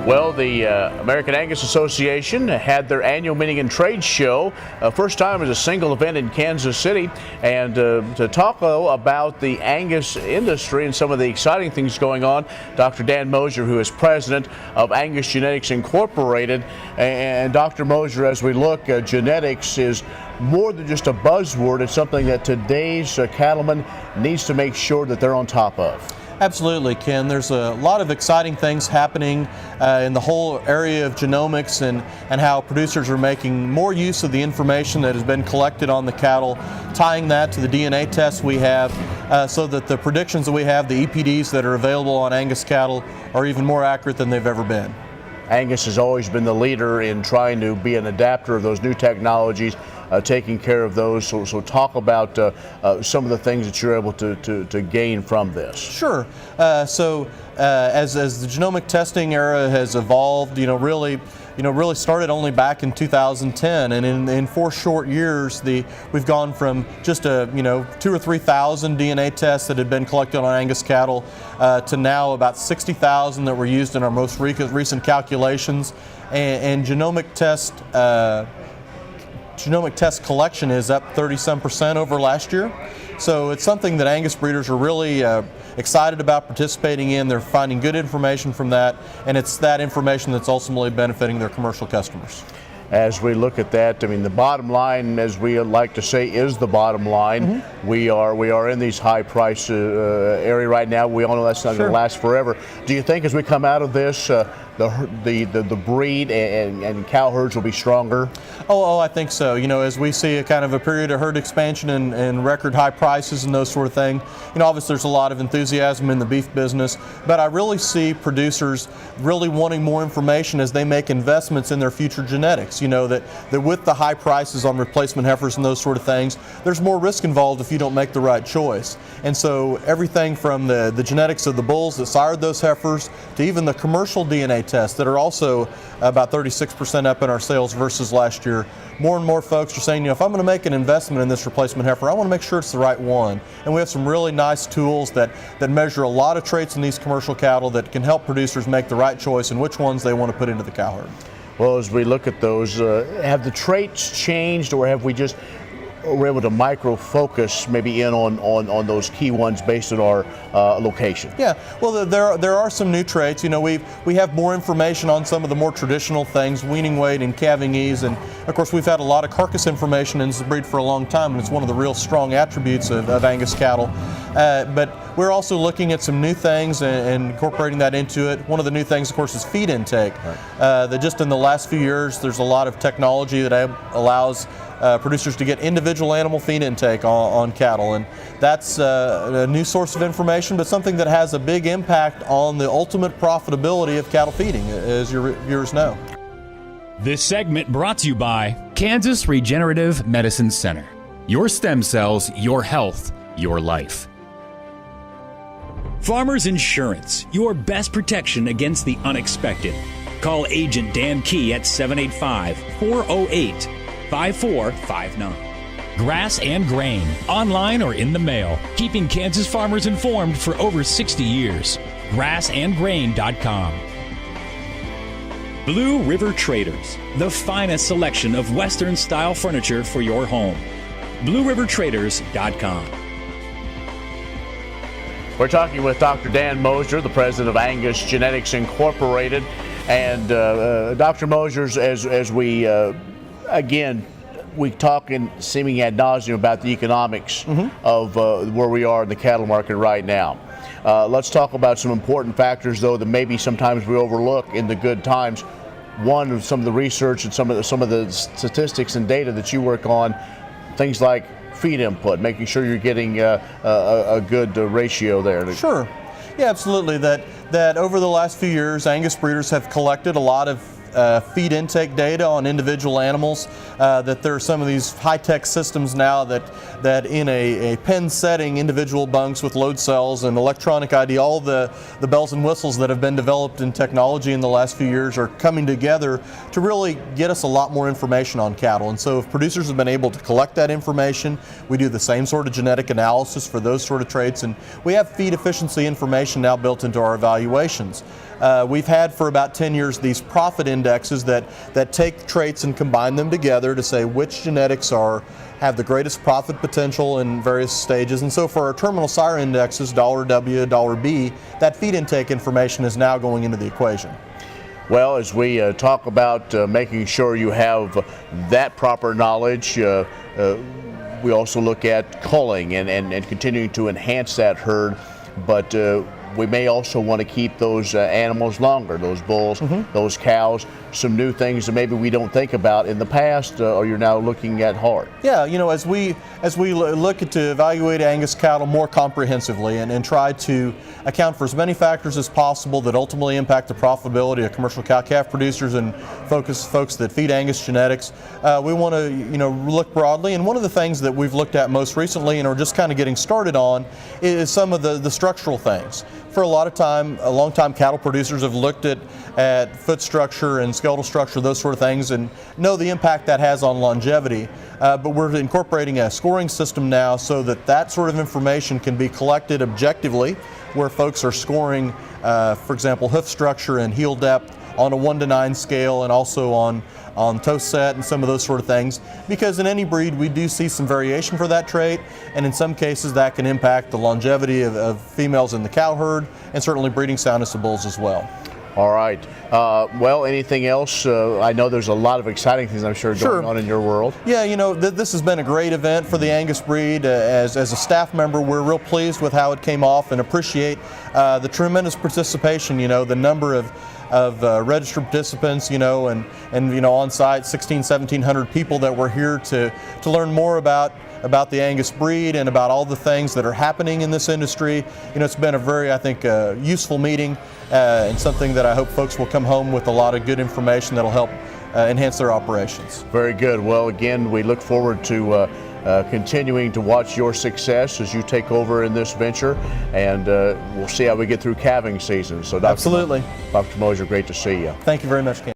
Well, the American Angus Association had their annual meeting and trade show, first time as a single event in Kansas City. And to talk about the Angus industry and some of the exciting things going on, Dr. Dan Moser, who is president of Angus Genetics Incorporated. And Dr. Moser, as we look, genetics is more than just a buzzword. It's something that today's cattleman needs to make sure that they're on top of. Absolutely, Ken. There's a lot of exciting things happening in the whole area of genomics and how producers are making more use of the information that has been collected on the cattle, tying that to the DNA tests we have so that the predictions that we have, the EPDs that are available on Angus cattle, are even more accurate than they've ever been. Angus has always been the leader in trying to be an adapter of those new technologies, taking care of those. So talk about some of the things that you're able to gain from this. Sure. As the genomic testing era has evolved, really started only back in 2010, and in 4 short years, we've gone from just 2,000 or 3,000 DNA tests that had been collected on Angus cattle to now about 60,000 that were used in our most recent calculations, and genomic test collection is up 30-some% over last year. So it's something that Angus breeders are really excited about participating in. They're finding good information from that, and it's that information that's ultimately benefiting their commercial customers. As we look at that, I mean, the bottom line, as we like to say, is the bottom line. Mm-hmm. We are in these high price area right now. We all know that's not going to last forever. Do you think as we come out of this, the breed and cow herds will be stronger? Oh, I think so. As we see a kind of a period of herd expansion and record high prices and those sort of things, obviously there's a lot of enthusiasm in the beef business, but I really see producers really wanting more information as they make investments in their future genetics. That with the high prices on replacement heifers and those sort of things, there's more risk involved if you don't make the right choice. And so everything from the genetics of the bulls that sired those heifers to even the commercial DNA tests that are also about 36% up in our sales versus last year. More and more folks are saying, if I'm going to make an investment in this replacement heifer, I want to make sure it's the right one. And we have some really nice tools that measure a lot of traits in these commercial cattle that can help producers make the right choice in which ones they want to put into the cow herd. Well, as we look at those, have the traits changed, or have we just we're able to micro focus maybe in on those key ones based on our location? Yeah, well, there are some new traits. We have more information on some of the more traditional things, weaning weight and calving ease, and of course we've had a lot of carcass information in this breed for a long time, and it's one of the real strong attributes of Angus cattle. But we're also looking at some new things and incorporating that into it. One of the new things, of course, is feed intake. Right. That just in the last few years, there's a lot of technology that allows producers to get individual animal feed intake on cattle, and that's a new source of information, but something that has a big impact on the ultimate profitability of cattle feeding, as your viewers know. This segment brought to you by Kansas Regenerative Medicine Center. Your stem cells, your health, your life. Farmers Insurance, your best protection against the unexpected. Call Agent Dan Key at 785-408-5459. Grass and Grain, online or in the mail, keeping Kansas farmers informed for over 60 years. grassandgrain.com. Blue River Traders, the finest selection of Western-style furniture for your home. BlueRiverTraders.com. We're talking with Dr. Dan Moser, the president of Angus Genetics Incorporated. And Dr. Moser, as we, again, we talk in seeming ad nauseum about the economics of where we are in the cattle market right now. Let's talk about some important factors, though, that maybe sometimes we overlook in the good times. One of some of the research and some of the statistics and data that you work on, things like feed input, making sure you're getting a good ratio there. Sure. Yeah, absolutely. That over the last few years, Angus breeders have collected a lot of feed intake data on individual animals, that there are some of these high-tech systems now that in a pen setting, individual bunks with load cells and electronic ID, all the bells and whistles that have been developed in technology in the last few years are coming together to really get us a lot more information on cattle. And so if producers have been able to collect that information, we do the same sort of genetic analysis for those sort of traits, and we have feed efficiency information now built into our evaluations. We've had for about 10 years these profit indexes that take traits and combine them together to say which genetics have the greatest profit potential in various stages. And so for our terminal sire indexes, $W, $B, that feed intake information is now going into the equation. Well, as we talk about making sure you have that proper knowledge, we also look at culling and continuing to enhance that herd, but we may also want to keep those animals longer, those bulls, those cows, some new things that maybe we don't think about in the past, or you're now looking at hard. Yeah, you know, as we look to evaluate Angus cattle more comprehensively and try to account for as many factors as possible that ultimately impact the profitability of commercial cow-calf producers and folks that feed Angus Genetics, we want to, you know, look broadly. And one of the things that we've looked at most recently and are just kind of getting started on is some of the structural things. For a long time, cattle producers have looked at foot structure and skeletal structure, those sort of things, and know the impact that has on longevity. But we're incorporating a scoring system now so that sort of information can be collected objectively, where folks are scoring, for example, hoof structure and heel depth on a 1 to 9 scale, and also on toe set and some of those sort of things, because in any breed we do see some variation for that trait, and in some cases that can impact the longevity of females in the cow herd and certainly breeding soundness of bulls as well. All right. Well, anything else? I know there's a lot of exciting things, I'm sure, going on in your world. Yeah, you know, this has been a great event for the Angus breed. As a staff member, we're real pleased with how it came off and appreciate the tremendous participation, you know, the number of registered participants, you know, and you know, on site 1,700 people that were here to learn more about the Angus breed and about all the things that are happening in this industry. You know, it's been a very, I think, useful meeting and something that I hope folks will come home with a lot of good information that'll help enhance their operations. Very good. Well, again, we look forward to continuing to watch your success as you take over in this venture, and we'll see how we get through calving season. So, Dr. Absolutely. Dr. Moser, great to see you. Thank you very much, Ken.